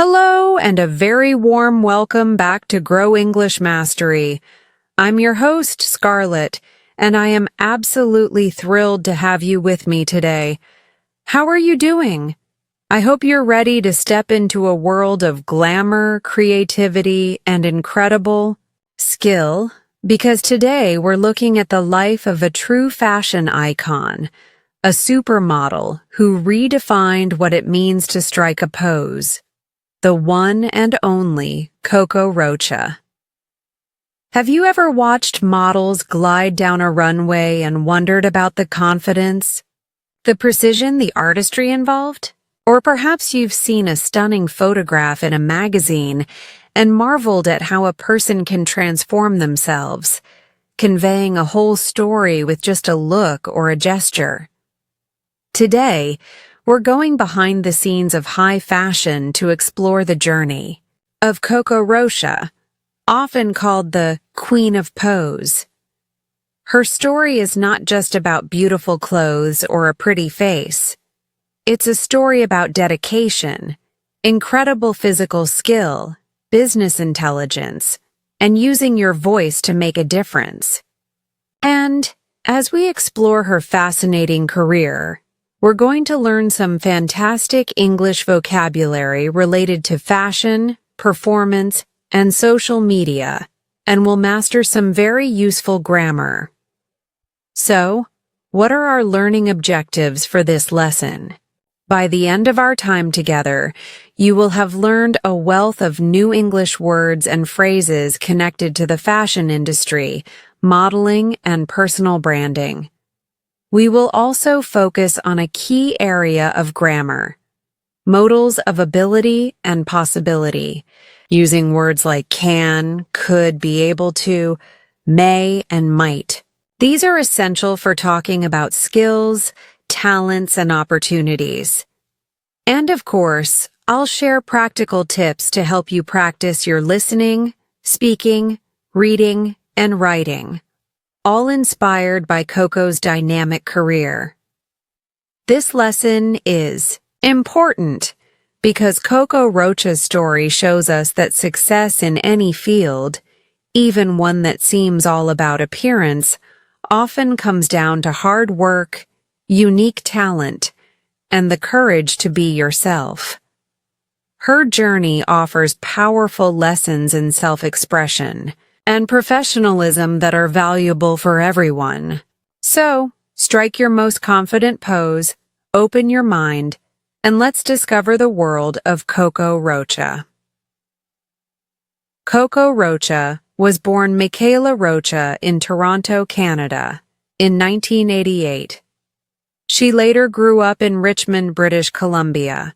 Hello and a very warm welcome back to Grow English Mastery. I'm your host, Scarlett, and I am absolutely thrilled to have you with me today. How are you doing? I hope you're ready to step into a world of glamour, creativity, and incredible skill, because today we're looking at the life of a true fashion icon, a supermodel who redefined what it means to strike a pose. The one and only Coco Rocha. Have you ever watched models glide down a runway and wondered about the confidence, the precision, the artistry involved? Or perhaps you've seen a stunning photograph in a magazine and marveled at how a person can transform themselves, conveying a whole story with just a look or a gesture. Today, we're going behind the scenes of high fashion to explore the journey of Coco Rocha, often called the Queen of Pose. Her story is not just about beautiful clothes or a pretty face. It's a story about dedication, incredible physical skill, business intelligence, and using your voice to make a difference. And as we explore her fascinating career, we're going to learn some fantastic English vocabulary related to fashion, performance, and social media, and we'll master some very useful grammar. So, what are our learning objectives for this lesson? By the end of our time together, you will have learned a wealth of new English words and phrases connected to the fashion industry, modeling, and personal branding. We will also focus on a key area of grammar, modals of ability and possibility, using words like can, could, be able to, may, and might. These are essential for talking about skills, talents, and opportunities. And of course, I'll share practical tips to help you practice your listening, speaking, reading, and writing, all inspired by Coco's dynamic career. This lesson is important because Coco Rocha's story shows us that success in any field, even one that seems all about appearance, often comes down to hard work, unique talent, and the courage to be yourself. Her journey offers powerful lessons in self-expression and professionalism that are valuable for everyone. So, strike your most confident pose, open your mind, and let's discover the world of Coco Rocha. Coco Rocha was born Michaela Rocha in Toronto, Canada, in 1988. She later grew up in Richmond, British Columbia.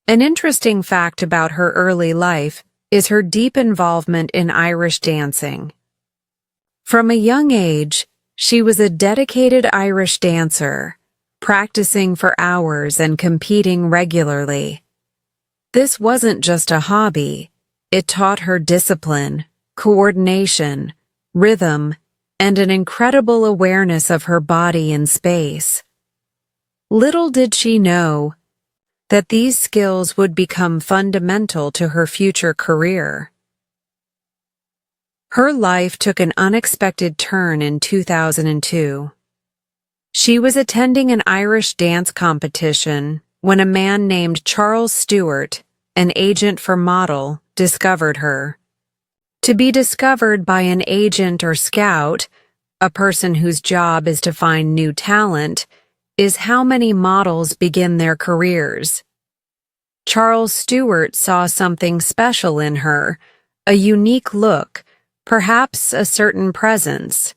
An interesting fact about her early life is her deep involvement in Irish dancing. From a young age, she was a dedicated Irish dancer, practicing for hours and competing regularly. This wasn't just a hobby. It taught her discipline, coordination, rhythm, and an incredible awareness of her body and space. Little did she know that these skills would become fundamental to her future career. Her life took an unexpected turn in 2002. She was attending an Irish dance competition when a man named Charles Stewart, an agent for model, discovered her. To be discovered by an agent or scout, a person whose job is to find new talent, is how many models begin their careers. Charles Stewart saw something special in her, a unique look, perhaps a certain presence.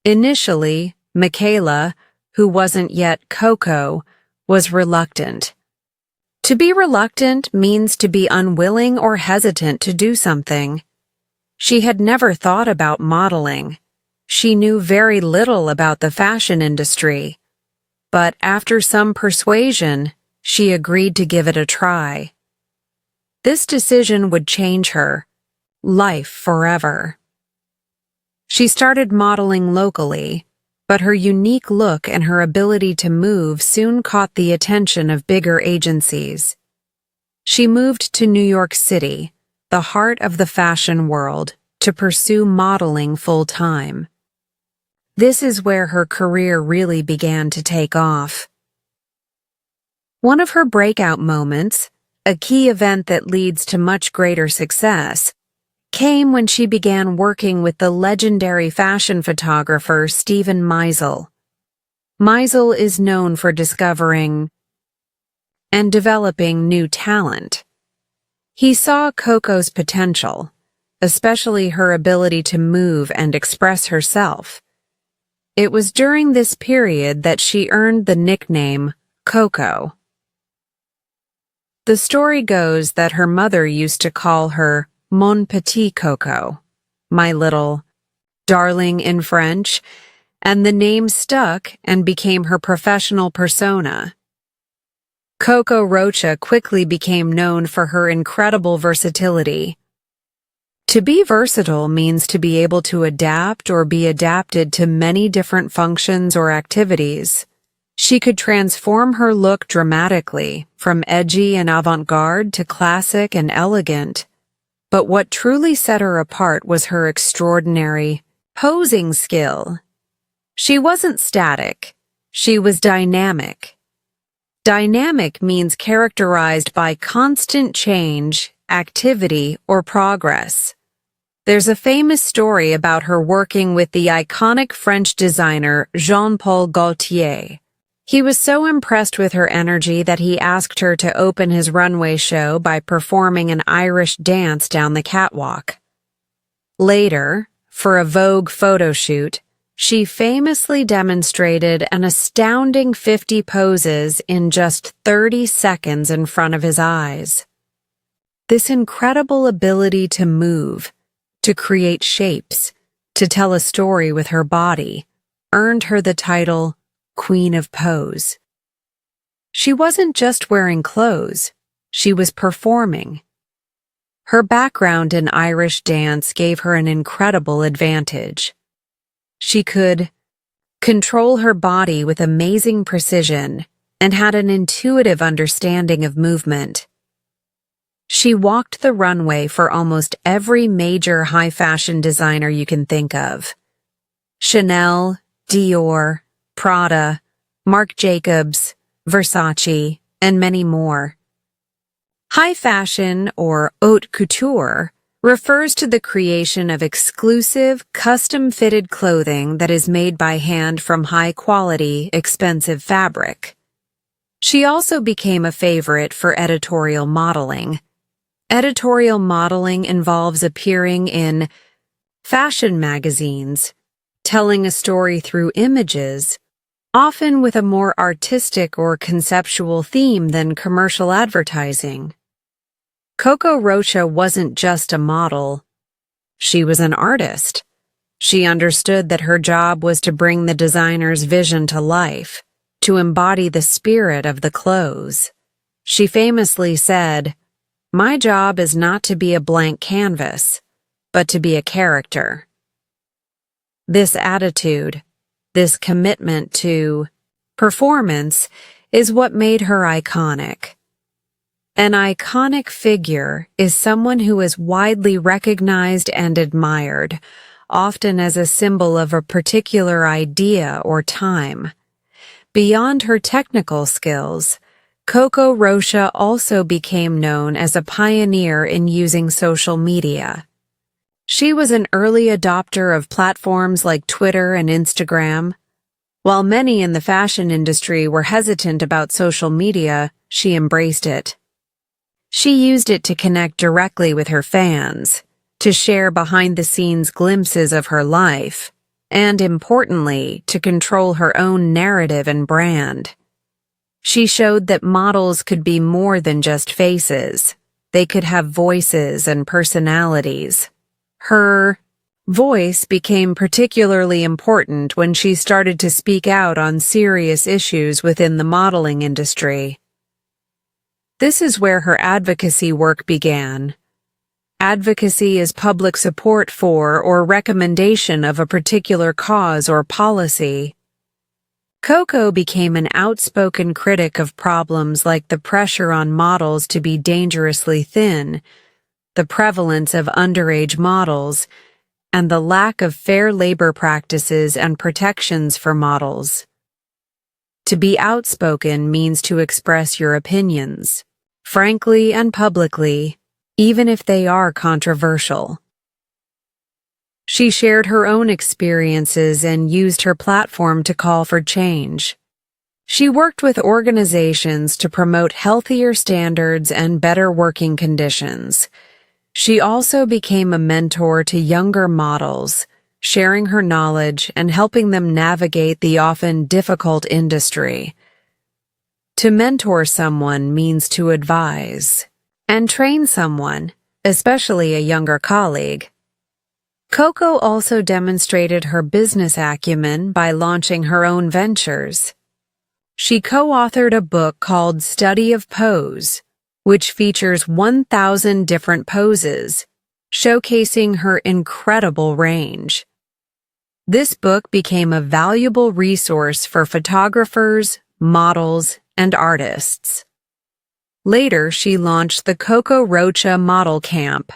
Initially, Michaela, who wasn't yet Coco, was reluctant. To be reluctant means to be unwilling or hesitant to do something. She had never thought about modeling. She knew very little about the fashion industry. But after some persuasion, she agreed to give it a try. This decision would change her life forever. She started modeling locally, but her unique look and her ability to move soon caught the attention of bigger agencies. She moved to New York City, the heart of the fashion world, to pursue modeling full-time. This is where her career really began to take off. One of her breakout moments, a key event that leads to much greater success, came when she began working with the legendary fashion photographer Steven Meisel. Meisel is known for discovering and developing new talent. He saw Coco's potential, especially her ability to move and express herself. It was during this period that she earned the nickname Coco. The story goes that her mother used to call her Mon petit Coco, my little darling in French, and the name stuck and became her professional persona. Coco Rocha quickly became known for her incredible versatility. To be versatile means to be able to adapt or be adapted to many different functions or activities. She could transform her look dramatically, from edgy and avant-garde to classic and elegant. But what truly set her apart was her extraordinary posing skill. She wasn't static. She was dynamic. Dynamic means characterized by constant change, activity, or progress. There's a famous story about her working with the iconic French designer Jean-Paul Gaultier. He was so impressed with her energy that he asked her to open his runway show by performing an Irish dance down the catwalk. Later, for a Vogue photo shoot, she famously demonstrated an astounding 50 poses in just 30 seconds in front of his eyes. This incredible ability to move, to create shapes, to tell a story with her body, earned her the title Queen of Pose. She wasn't just wearing clothes, she was performing. Her background in Irish dance gave her an incredible advantage. She could control her body with amazing precision and had an intuitive understanding of movement. She walked the runway for almost every major high-fashion designer you can think of. Chanel, Dior, Prada, Marc Jacobs, Versace, and many more. High fashion, or haute couture, refers to the creation of exclusive, custom-fitted clothing that is made by hand from high-quality, expensive fabric. She also became a favorite for editorial modeling. Editorial modeling involves appearing in fashion magazines, telling a story through images, often with a more artistic or conceptual theme than commercial advertising. Coco Rocha wasn't just a model. She was an artist. She understood that her job was to bring the designer's vision to life, to embody the spirit of the clothes. She famously said, "My job is not to be a blank canvas, but to be a character." This attitude, this commitment to performance, is what made her iconic. An iconic figure is someone who is widely recognized and admired, often as a symbol of a particular idea or time. Beyond her technical skills, Coco Rocha also became known as a pioneer in using social media. She was an early adopter of platforms like Twitter and Instagram. While many in the fashion industry were hesitant about social media, she embraced it. She used it to connect directly with her fans, to share behind-the-scenes glimpses of her life, and, importantly, to control her own narrative and brand. She showed that models could be more than just faces. They could have voices and personalities. Her voice became particularly important when she started to speak out on serious issues within the modeling industry. This is where her advocacy work began. Advocacy is public support for or recommendation of a particular cause or policy. Coco became an outspoken critic of problems like the pressure on models to be dangerously thin, the prevalence of underage models, and the lack of fair labor practices and protections for models. To be outspoken means to express your opinions, frankly and publicly, even if they are controversial. She shared her own experiences and used her platform to call for change. She worked with organizations to promote healthier standards and better working conditions. She also became a mentor to younger models, sharing her knowledge and helping them navigate the often difficult industry. To mentor someone means to advise and train someone, especially a younger colleague. Coco also demonstrated her business acumen by launching her own ventures. She co-authored a book called Study of Pose, which features 1,000 different poses, showcasing her incredible range. This book became a valuable resource for photographers, models, and artists. Later, she launched the Coco Rocha Model Camp,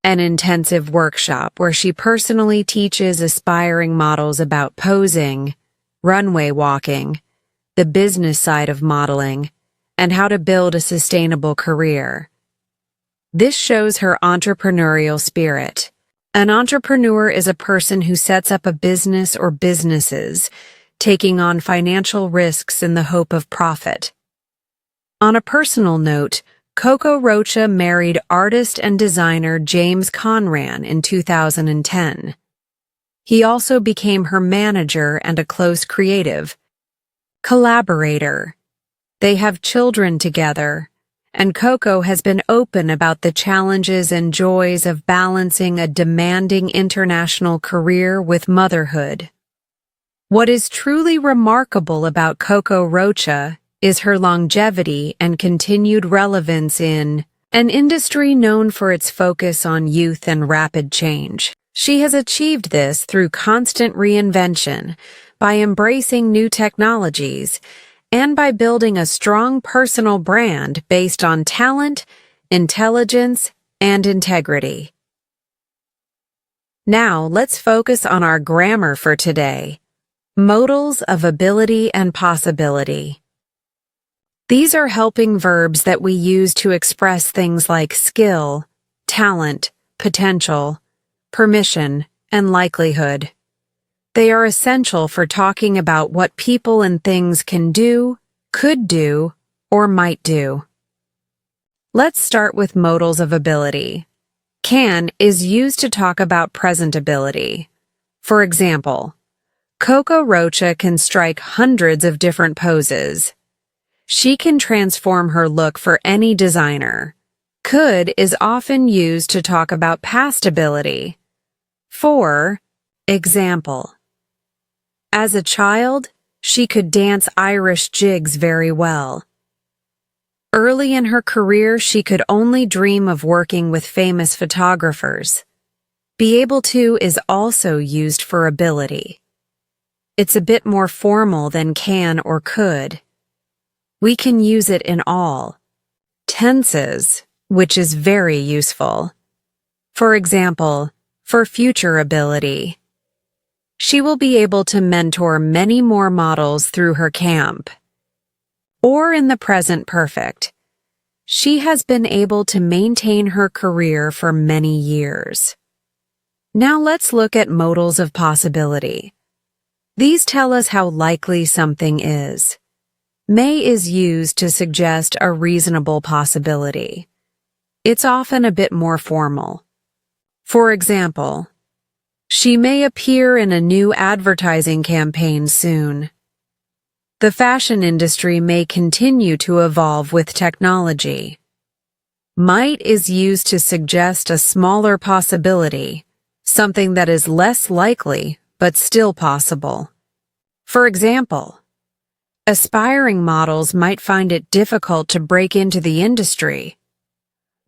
an intensive workshop where she personally teaches aspiring models about posing, runway walking, the business side of modeling, and how to build a sustainable career. This shows her entrepreneurial spirit. An entrepreneur is a person who sets up a business or businesses, taking on financial risks in the hope of profit. On a personal note, Coco Rocha married artist and designer James Conran in 2010. He also became her manager and a close creative collaborator. They have children together, and Coco has been open about the challenges and joys of balancing a demanding international career with motherhood. What is truly remarkable about Coco Rocha is her longevity and continued relevance in an industry known for its focus on youth and rapid change. She has achieved this through constant reinvention, by embracing new technologies, and by building a strong personal brand based on talent, intelligence, and integrity. Now, let's focus on our grammar for today. Modals of ability and possibility. These are helping verbs that we use to express things like skill, talent, potential, permission, and likelihood. They are essential for talking about what people and things can do, could do, or might do. Let's start with modals of ability. Can is used to talk about present ability. For example, Coco Rocha can strike hundreds of different poses. She can transform her look for any designer. Could is often used to talk about past ability. For example, as a child, she could dance Irish jigs very well. Early in her career, she could only dream of working with famous photographers. Be able to is also used for ability. It's a bit more formal than can or could. We can use it in all tenses, which is very useful. For example, for future ability. She will be able to mentor many more models through her camp. Or in the present perfect. She has been able to maintain her career for many years. Now let's look at modals of possibility. These tell us how likely something is. May is used to suggest a reasonable possibility. It's often a bit more formal. For example, she may appear in a new advertising campaign soon. The fashion industry may continue to evolve with technology. Might is used to suggest a smaller possibility, something that is less likely but still possible. For example, aspiring models might find it difficult to break into the industry.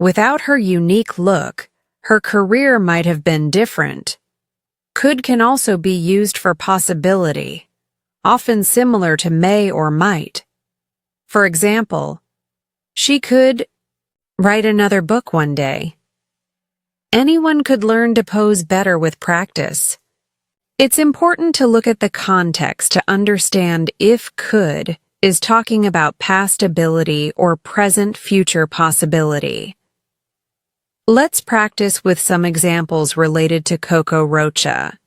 Without her unique look, her career might have been different. Could can also be used for possibility, often similar to may or might. For example, she could write another book one day. Anyone could learn to pose better with practice. It's important to look at the context to understand if could is talking about past ability or present future possibility. Let's practice with some examples related to Coco Rocha.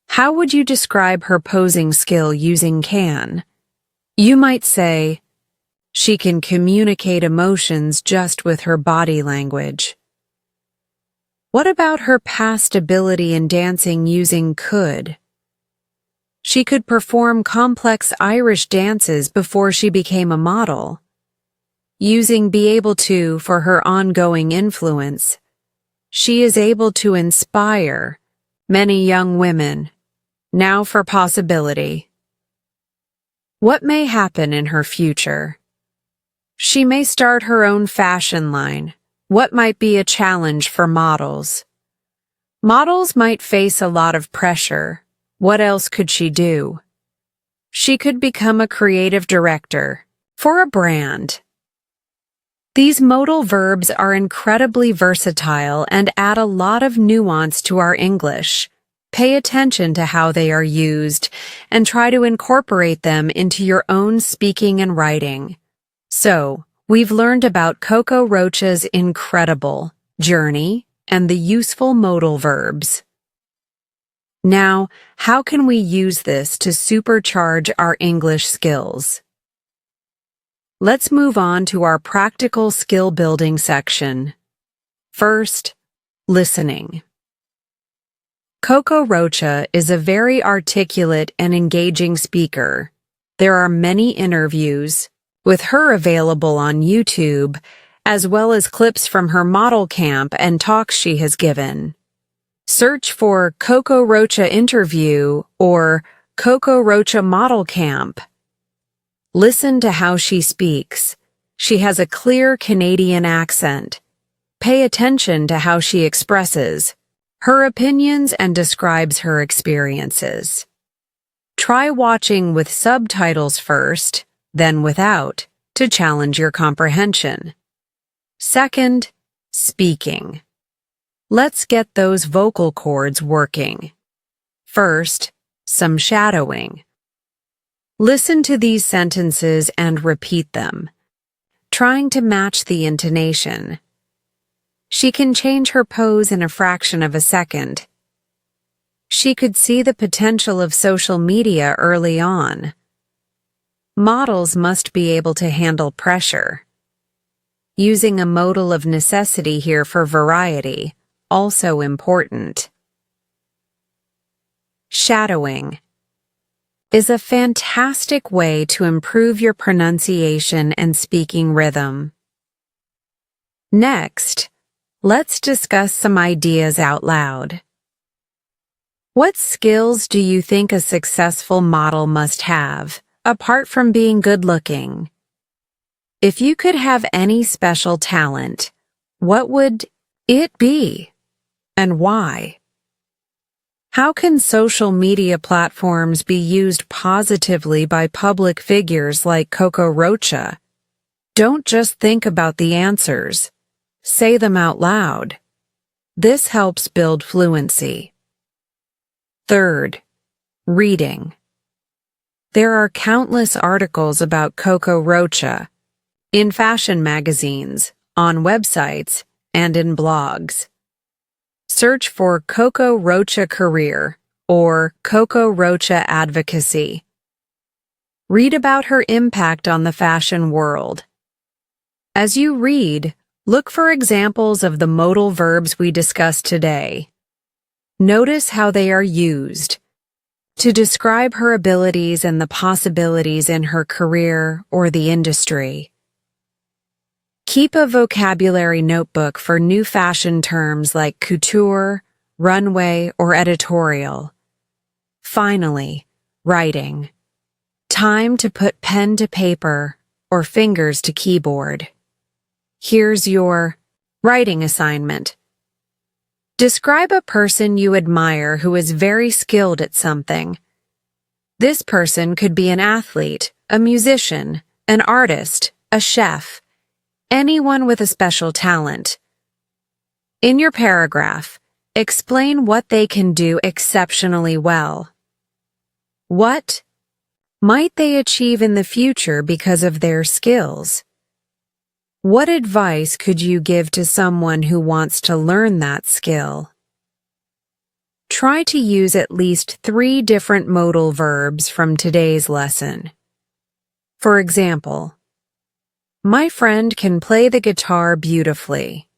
How would you describe her posing skill using can? You might say, she can communicate emotions just with her body language. What about her past ability in dancing using could? She could perform complex Irish dances before she became a model. Using be able to for her ongoing influence, she is able to inspire many young women. Now for possibility. What may happen in her future? She may start her own fashion line. What might be a challenge for models? Models might face a lot of pressure. What else could she do? She could become a creative director for a brand. These modal verbs are incredibly versatile and add a lot of nuance to our English. Pay attention to how they are used and try to incorporate them into your own speaking and writing. So, we've learned about Coco Rocha's incredible journey and the useful modal verbs. Now, how can we use this to supercharge our English skills? Let's move on to our practical skill building section. First, listening. Coco Rocha is a very articulate and engaging speaker. There are many interviews with her available on YouTube, as well as clips from her model camp and talks she has given. Search for Coco Rocha interview or Coco Rocha model camp. Listen to how she speaks. She has a clear Canadian accent. Pay attention to how she expresses her opinions and describes her experiences. Try watching with subtitles first, then without, to challenge your comprehension. Second, speaking. Let's get those vocal cords working. First, some shadowing. Listen to these sentences and repeat them, trying to match the intonation. She can change her pose in a fraction of a second. She could see the potential of social media early on. Models must be able to handle pressure. Using a modal of necessity here for variety, also important. Shadowing is a fantastic way to improve your pronunciation and speaking rhythm. Next, let's discuss some ideas out loud. What skills do you think a successful model must have, apart from being good-looking? If you could have any special talent, what would it be, and why? How can social media platforms be used positively by public figures like Coco Rocha? Don't just think about the answers. Say them out loud. This helps build fluency. Third, reading. There are countless articles about Coco Rocha in fashion magazines, on websites, and in blogs. Search for Coco Rocha Career or Coco Rocha Advocacy. Read about her impact on the fashion world. As you read, look for examples of the modal verbs we discussed today. Notice how they are used to describe her abilities and the possibilities in her career or the industry. Keep a vocabulary notebook for new fashion terms like couture, runway, or editorial. Finally, writing. Time to put pen to paper or fingers to keyboard. Here's your writing assignment. Describe a person you admire who is very skilled at something. This person could be an athlete, a musician, an artist, a chef, anyone with a special talent. In your paragraph, explain what they can do exceptionally well. What might they achieve in the future because of their skills? What advice could you give to someone who wants to learn that skill? Try to use at least 3 different modal verbs from today's lesson. For example, my friend can play the guitar beautifully.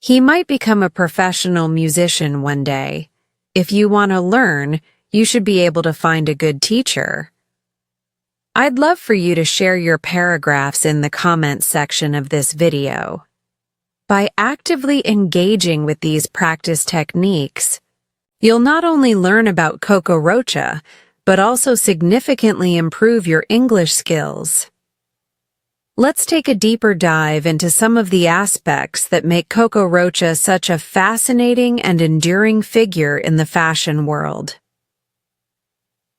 He might become a professional musician one day. If you want to learn, you should be able to find a good teacher. I'd love for you to share your paragraphs in the comments section of this video. By actively engaging with these practice techniques, you'll not only learn about Coco Rocha, but also significantly improve your English skills. Let's take a deeper dive into some of the aspects that make Coco Rocha such a fascinating and enduring figure in the fashion world.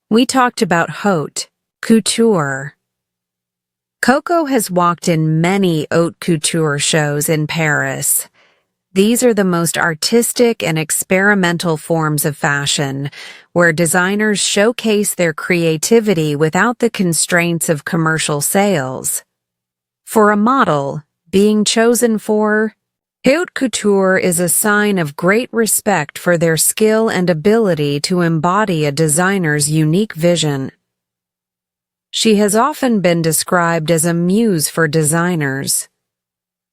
We talked about haute couture. Coco has walked in many haute couture shows in Paris. These are the most artistic and experimental forms of fashion, where designers showcase their creativity without the constraints of commercial sales. For a model, being chosen for haute couture is a sign of great respect for their skill and ability to embody a designer's unique vision. She has often been described as a muse for designers.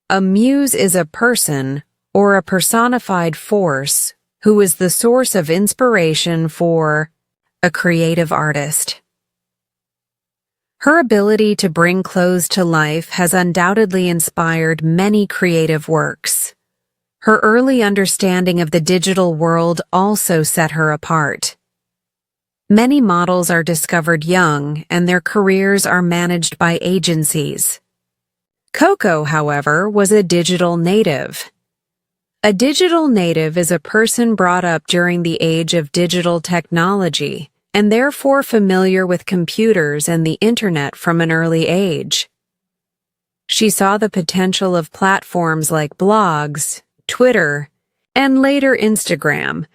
A muse is a person or a personified force who is the source of inspiration for a creative artist. Her ability to bring clothes to life has undoubtedly inspired many creative works. Her early understanding of the digital world also set her apart. Many models are discovered young, and their careers are managed by agencies. Coco, however, was a digital native. A digital native is a person brought up during the age of digital technology, and therefore familiar with computers and the internet from an early age. She saw the potential of platforms like blogs, Twitter, and later Instagram,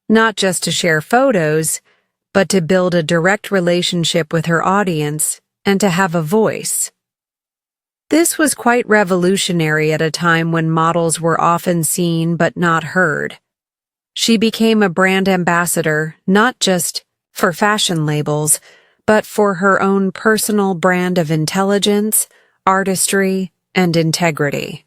not just to share photos, but to build a direct relationship with her audience and to have a voice. This was quite revolutionary at a time when models were often seen but not heard. She became a brand ambassador, not just for fashion labels, but for her own personal brand of intelligence, artistry, and integrity.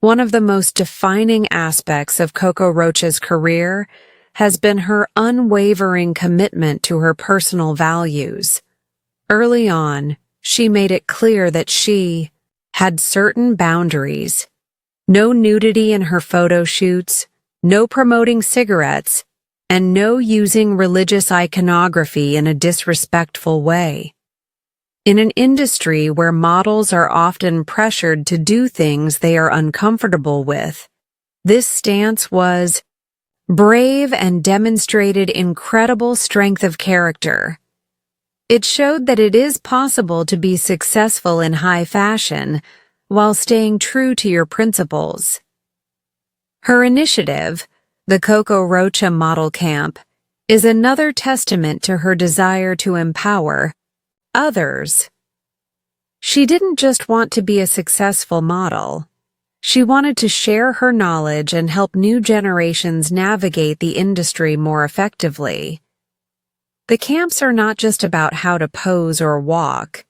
One of the most defining aspects of Coco Rocha's career has been her unwavering commitment to her personal values. Early on, she made it clear that she had certain boundaries. No nudity in her photo shoots, no promoting cigarettes, and no using religious iconography in a disrespectful way. In an industry where models are often pressured to do things they are uncomfortable with, this stance was brave and demonstrated incredible strength of character. It showed that it is possible to be successful in high fashion while staying true to your principles. Her initiative, the Coco Rocha Model Camp, is another testament to her desire to empower others. She didn't just want to be a successful model. She wanted to share her knowledge and help new generations navigate the industry more effectively. The camps are not just about how to pose or walk.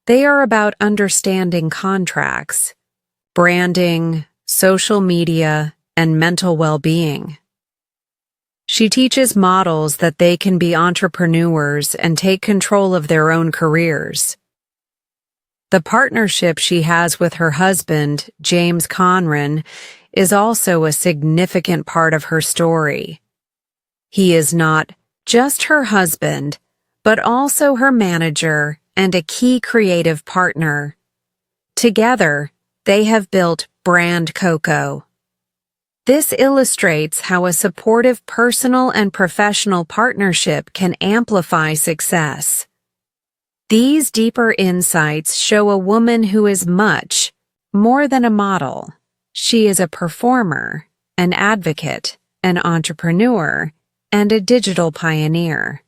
They are about understanding contracts, branding, social media, and mental well-being. She teaches models that they can be entrepreneurs and take control of their own careers. The partnership she has with her husband, James Conran, is also a significant part of her story. He is not just her husband, but also her manager and a key creative partner. Together, they have built Brand Coco. This illustrates how a supportive personal and professional partnership can amplify success. These deeper insights show a woman who is much more than a model. She is a performer, an advocate, an entrepreneur, and a digital pioneer.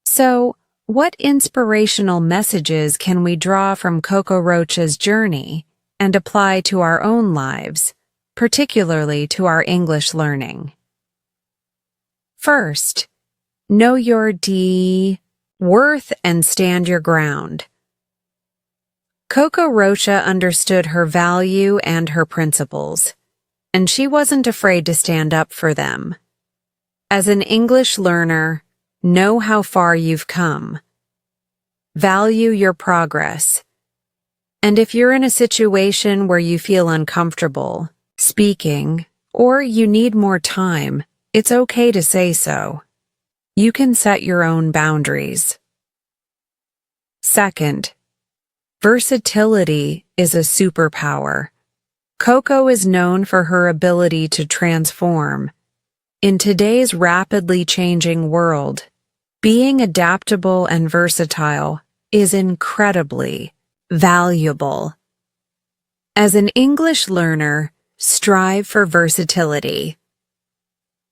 So, what inspirational messages can we draw from Coco Rocha's journey and apply to our own lives, particularly to our English learning? First, know your worth and stand your ground. Coco Rocha understood her value and her principles, and she wasn't afraid to stand up for them. As an English learner, know how far you've come. Value your progress. And if you're in a situation where you feel uncomfortable speaking, or you need more time, it's okay to say so. You can set your own boundaries. Second, versatility is a superpower. Coco is known for her ability to transform. In today's rapidly changing world, being adaptable and versatile is incredibly valuable. As an English learner, strive for versatility.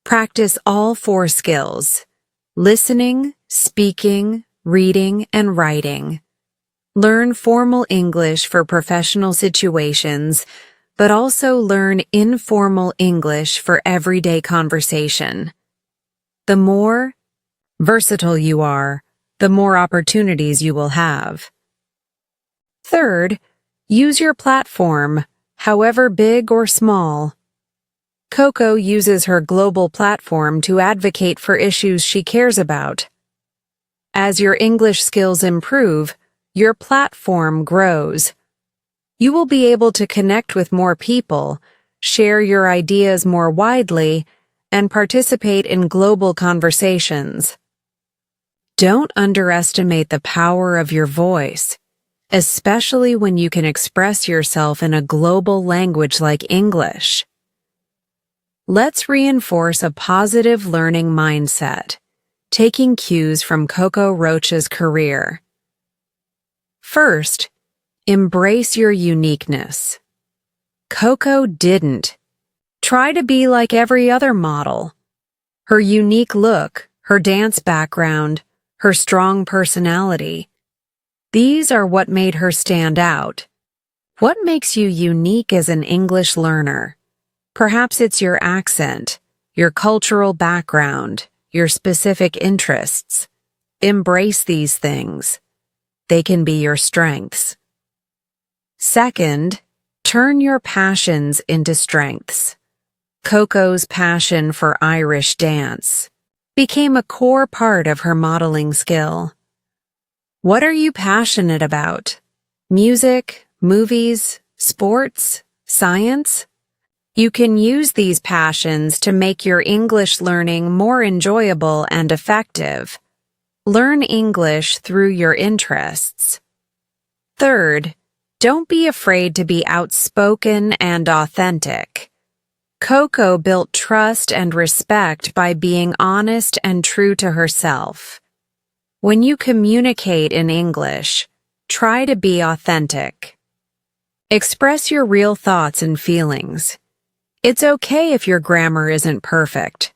Practice all 4 skills: listening, speaking, reading, and writing. Learn formal English for professional situations, but also learn informal English for everyday conversation. The more versatile you are, the more opportunities you will have. Third, use your platform, however big or small. Coco uses her global platform to advocate for issues she cares about. As your English skills improve, your platform grows. You will be able to connect with more people, share your ideas more widely, and participate in global conversations. Don't underestimate the power of your voice, especially when you can express yourself in a global language like English. Let's reinforce a positive learning mindset, taking cues from Coco Rocha's career. First, embrace your uniqueness. Coco didn't try to be like every other model. Her unique look, her dance background, her strong personality, these are what made her stand out. What makes you unique as an English learner? Perhaps it's your accent, your cultural background, your specific interests. Embrace these things. They can be your strengths. Second, turn your passions into strengths. Coco's passion for Irish dance became a core part of her modeling skill. What are you passionate about? Music, movies, sports, science? You can use these passions to make your English learning more enjoyable and effective. Learn English through your interests. Third, don't be afraid to be outspoken and authentic. Coco built trust and respect by being honest and true to herself. When you communicate in English, try to be authentic. Express your real thoughts and feelings. It's okay if your grammar isn't perfect.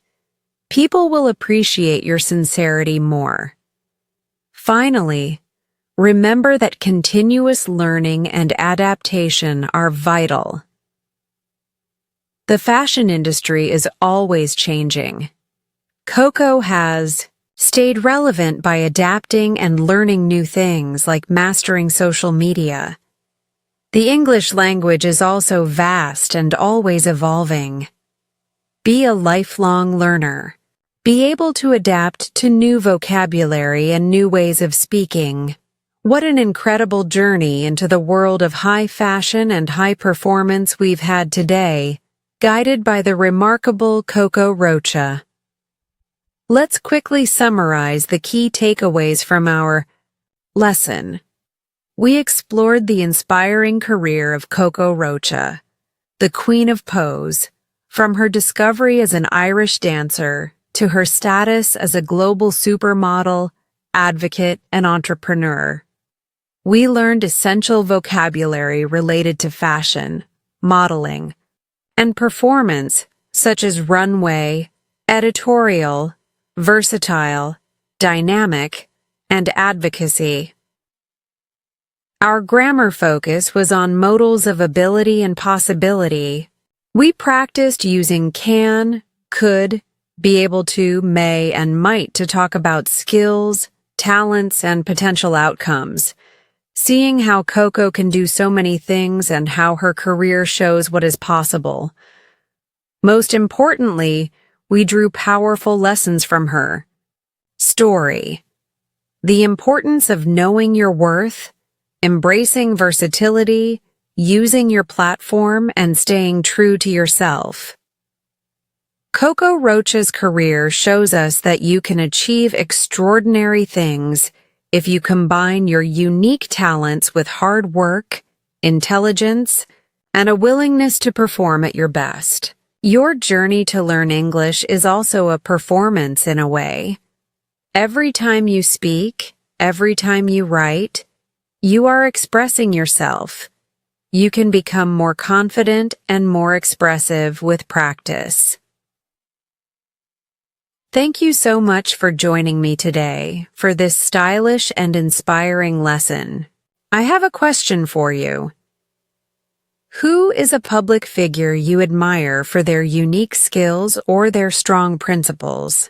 People will appreciate your sincerity more. Finally, remember that continuous learning and adaptation are vital. The fashion industry is always changing. Coco has stayed relevant by adapting and learning new things like mastering social media. The English language is also vast and always evolving. Be a lifelong learner. Be able to adapt to new vocabulary and new ways of speaking. What an incredible journey into the world of high fashion and high performance we've had today, guided by the remarkable Coco Rocha. Let's quickly summarize the key takeaways from our lesson. We explored the inspiring career of Coco Rocha. the queen of pose, from her discovery as an Irish dancer to her status as a global supermodel, advocate, and entrepreneur. We learned essential vocabulary related to fashion, modeling, and performance, such as runway, editorial, versatile, dynamic, and advocacy. Our grammar focus was on modals of ability and possibility. We practiced using can, could, be able to, may, and might to talk about skills, talents, and potential outcomes. Seeing how Coco can do so many things and how her career shows what is possible. Most importantly, we drew powerful lessons from her. Story. The importance of knowing your worth, embracing versatility, using your platform, and staying true to yourself. Coco Rocha's career shows us that you can achieve extraordinary things if you combine your unique talents with hard work, intelligence, and a willingness to perform at your best. Your journey to learn English is also a performance in a way. Every time you speak, every time you write, you are expressing yourself. You can become more confident and more expressive with practice. Thank you so much for joining me today for this stylish and inspiring lesson. I have a question for you. Who is a public figure you admire for their unique skills or their strong principles?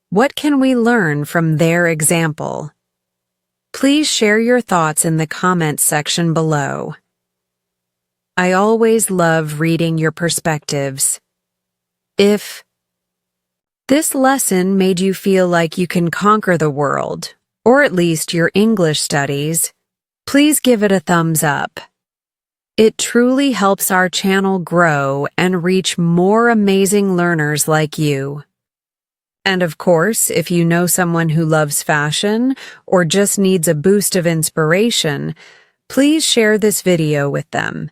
What can we learn from their example? Please share your thoughts in the comments section below. I always love reading your perspectives. If this lesson made you feel like you can conquer the world, or at least your English studies, please give it a thumbs up. It truly helps our channel grow and reach more amazing learners like you. And of course, if you know someone who loves fashion or just needs a boost of inspiration, please share this video with them.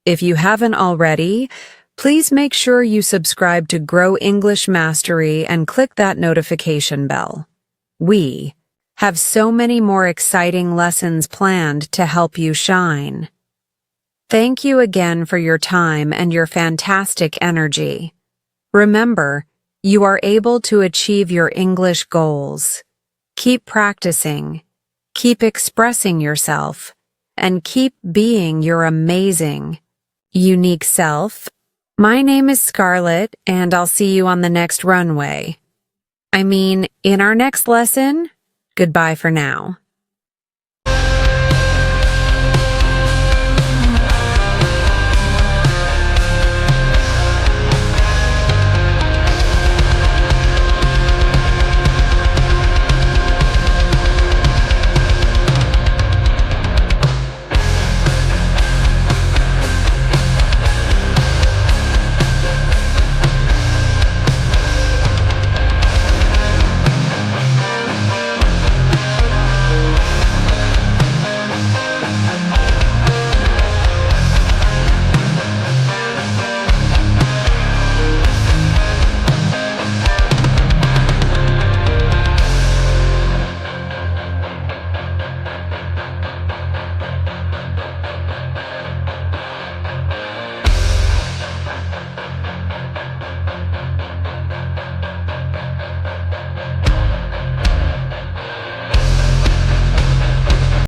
If you haven't already, please make sure you subscribe to Grow English Mastery and click that notification bell. We have so many more exciting lessons planned to help you shine. Thank you again for your time and your fantastic energy. Remember, you are able to achieve your English goals. Keep practicing, keep expressing yourself, and keep being your amazing, unique self. My name is Scarlett, and I'll see you on the next runway. In our next lesson. Goodbye for now.